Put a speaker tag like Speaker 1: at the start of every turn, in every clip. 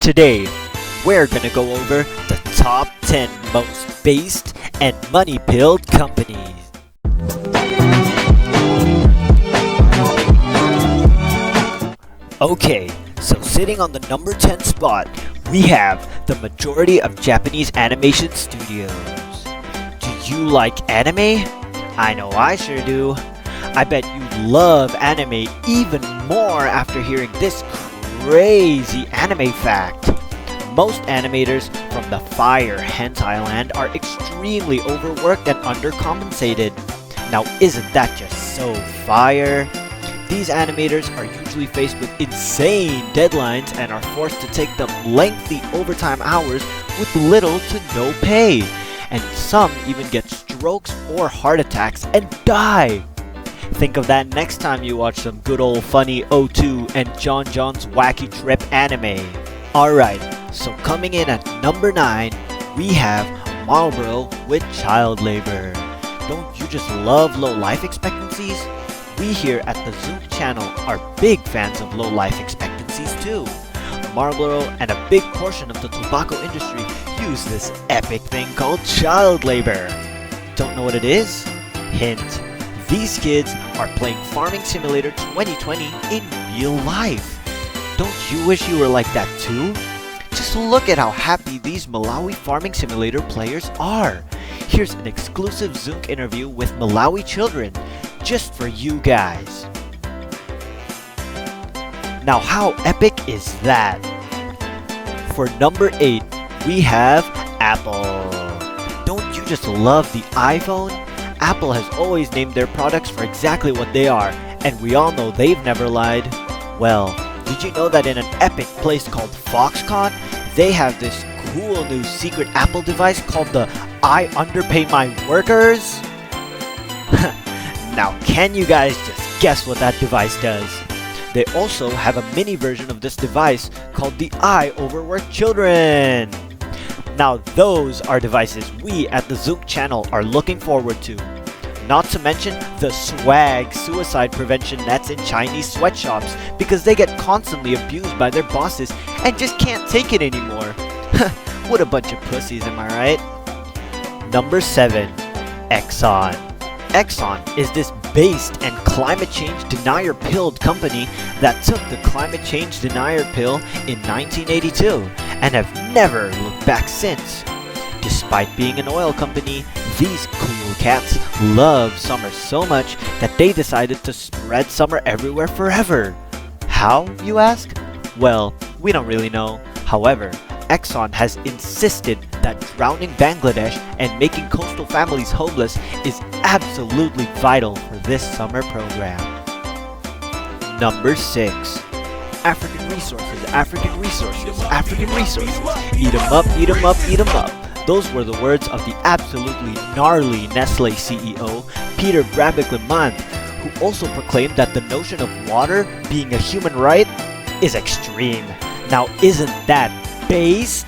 Speaker 1: Today, we're gonna go over the top 10 most based and money-pilled companies. Okay, so sitting on the number 10 spot, we have the majority of Japanese animation studios. Do you like anime? I know I sure do. I bet you love anime even more after hearing this crazy anime fact. Most animators from the Fire Hentai land are extremely overworked and undercompensated. Now isn't that just so fire? These animators are usually faced with insane deadlines and are forced to take the lengthy overtime hours with little to no pay. And some even get strokes or heart attacks and die. Think of that next time you watch some good old funny O2 and John John's Wacky Trip anime. Alright, so coming in at number 9, we have Marlboro with child labor. Don't you just love low life expectancies? We here at the Zoom channel are big fans of low life expectancies too. Marlboro and a big portion of the tobacco industry use this epic thing called child labor. Don't know what it is? Hint. These kids are playing Farming Simulator 2020 in real life. Don't you wish you were like that too? Just look at how happy these Malawi Farming Simulator players are. Here's an exclusive Zoom interview with Malawi children, just for you guys. Now how epic is that? For number 8, we have Apple. Don't you just love the iPhone? Apple has always named their products for exactly what they are, and we all know they've never lied. Well, did you know that in an epic place called Foxconn, they have this cool new secret Apple device called the I Underpay My Workers? Now can you guys just guess what that device does? They also have a mini version of this device called the I Overwork Children. Now those are devices we at the Zoom channel are looking forward to. Not to mention the swag suicide prevention nets in Chinese sweatshops because they get constantly abused by their bosses and just can't take it anymore. What a bunch of pussies, am I right? Number 7. Exxon. Exxon is this based and climate change denier-pilled company that took the climate change denier pill in 1982 and have never looked back since. Despite being an oil company, these cool cats love summer so much that they decided to spread summer everywhere forever. How, you ask? Well, we don't really know. However, Exxon has insisted that drowning Bangladesh and making coastal families homeless is absolutely vital for this summer program. Number 6. African resources, African resources, African resources. Eat 'em up, eat 'em up, eat 'em up. Those were the words of the absolutely gnarly Nestle CEO, Peter Brabeck-Lemont, who also proclaimed that the notion of water being a human right is extreme. Now isn't that based?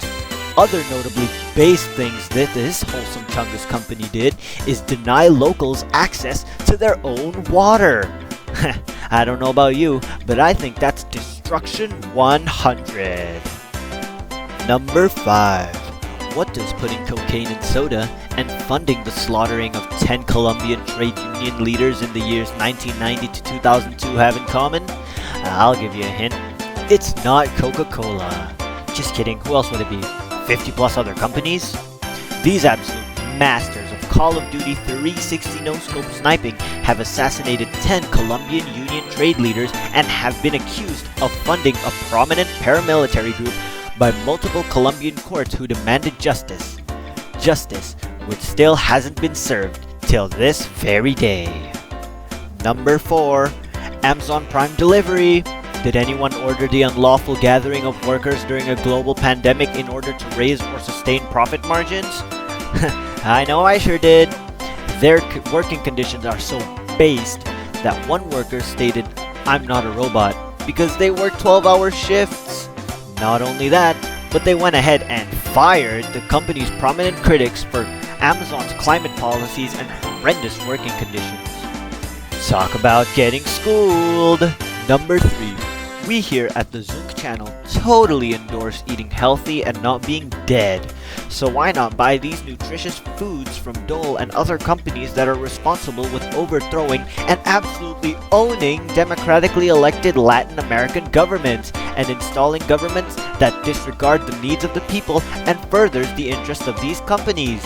Speaker 1: Other notably based things that this wholesome Chungus company did is deny locals access to their own water. I don't know about you, but I think that's destruction 100. Number 5. What does putting cocaine in soda and funding the slaughtering of 10 Colombian trade union leaders in the years 1990 to 2002 have in common? I'll give you a hint. It's not Coca Cola. Just kidding, who else would it be? 50 plus other companies? These absolute masters of Call of Duty 360 no-scope sniping have assassinated 10 Colombian union trade leaders and have been accused of funding a prominent paramilitary group by multiple Colombian courts who demanded justice. Justice which still hasn't been served till this very day. Number 4. Amazon Prime Delivery. Did anyone order the unlawful gathering of workers during a global pandemic in order to raise or sustain profit margins? I know I sure did. Their working conditions are so based that one worker stated, "I'm not a robot," because they work 12-hour shifts. Not only that, but they went ahead and fired the company's prominent critics for Amazon's climate policies and horrendous working conditions. Talk about getting schooled. Number 3. We here at the Zook channel totally endorse eating healthy and not being dead. So why not buy these nutritious foods from Dole and other companies that are responsible with overthrowing and absolutely owning democratically elected Latin American governments and installing governments that disregard the needs of the people and furthers the interest of these companies.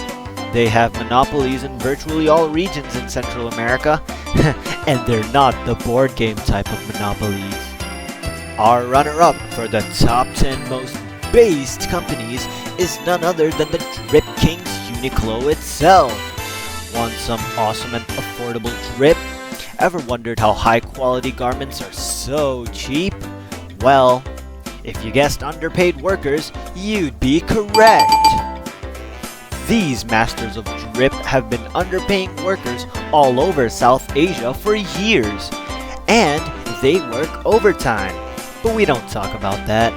Speaker 1: They have monopolies in virtually all regions in Central America, and they're not the board game type of monopolies. Our runner-up for the top 10 most based companies is none other than the Drip King's Uniqlo itself. Want some awesome and affordable drip? Ever wondered how high-quality garments are so cheap? Well, if you guessed underpaid workers, you'd be correct. These masters of drip have been underpaying workers all over South Asia for years, and they work overtime. But we don't talk about that.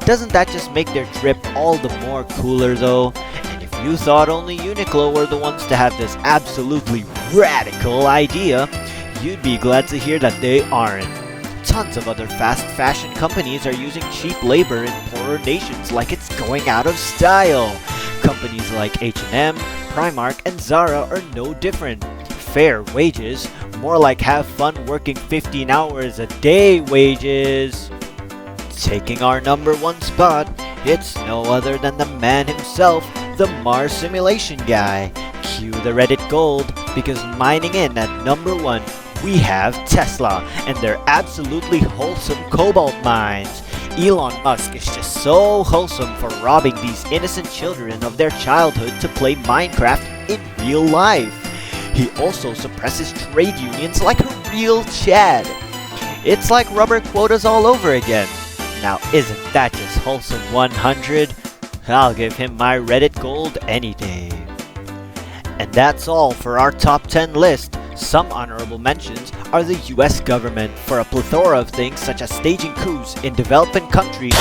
Speaker 1: Doesn't that just make their drip all the more cooler though? And if you thought only Uniqlo were the ones to have this absolutely radical idea, you'd be glad to hear that they aren't. Tons of other fast fashion companies are using cheap labor in poorer nations like it's going out of style. Companies like H&M, Primark, and Zara are no different. Fair wages, more like have fun working 15 hours a day wages. Taking our number one spot, it's no other than the man himself, the Mars simulation guy. Cue the Reddit gold, because mining in at number one, we have Tesla and their absolutely wholesome cobalt mines. Elon Musk is just so wholesome for robbing these innocent children of their childhood to play Minecraft in real life. He also suppresses trade unions like a real Chad. It's like rubber quotas all over again. Now isn't that just wholesome 100? I'll give him my Reddit gold any day. And that's all for our top 10 list. Some honorable mentions are the US government for a plethora of things such as staging coups in developing countries